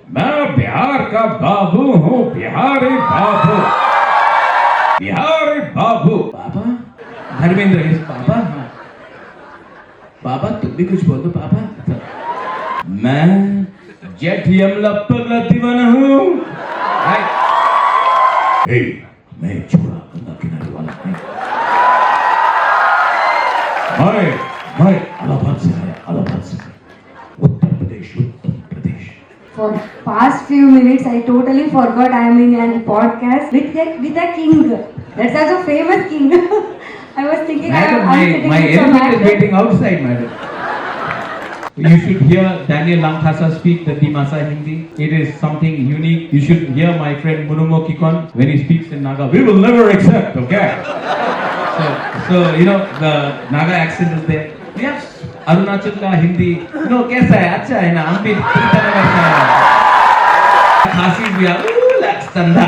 मैं बिहार का बाबू हूँ, बिहारी बाबू, बिहारी बाबू। पापा धर्मेंद्र इज पापा। हाँ पापा तुम भी कुछ बोल दो पापा। मैं जेठ यमला पगला दीवाना हूँ। हे मैं छोड़ा गंगा किनारे वाला नहीं। मैं इलाहाबाद से आया, इलाहाबाद से। Uttar Pradesh, Uttar Pradesh. For past few minutes, I totally forgot I am in a podcast with a king. That's also famous king. I was thinking Madam, I'm sitting my with some elephant is actor. waiting outside, madam. You should hear Daniel Langkhasa speak the Dimasa Hindi. It is something unique. You should hear my friend Munumo Kikon when he speaks in Naga. We will never accept, okay? So you know the Naga accent is there. We have Arunachal ka Hindi. No, कैसा है? अच्छा है ना? हम भी इतना अच्छा है. Khasi we are. Ooh, that's Tanda.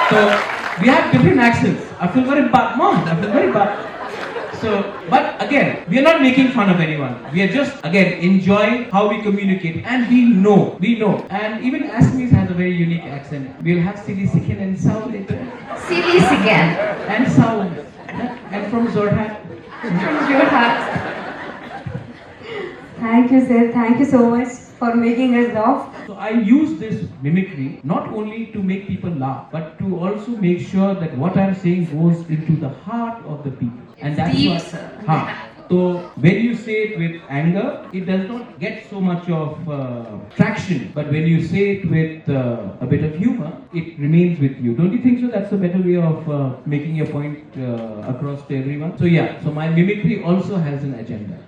So we have different accents. I feel very bad, mom. I feel very bad. So, but again, we are not making fun of anyone. We are just again enjoying how we communicate, and we know. And even Assamese has a very unique accent. We'll have Sili Sikin and Sao later. Silly again. And Sao. And from Zorhat. From your heart. Thank you, sir. Thank you so much for making us laugh. So I use this mimicry not only to make people laugh, but to also make sure that what I'm saying goes into the heart of the people. And that's Deep, what. sir. So when you say it with anger, it does not get so much of traction. But when you say it with a bit of humor, it remains with you. Don't you think so? That's a better way of making your point across to everyone. So yeah, so my mimicry also has an agenda.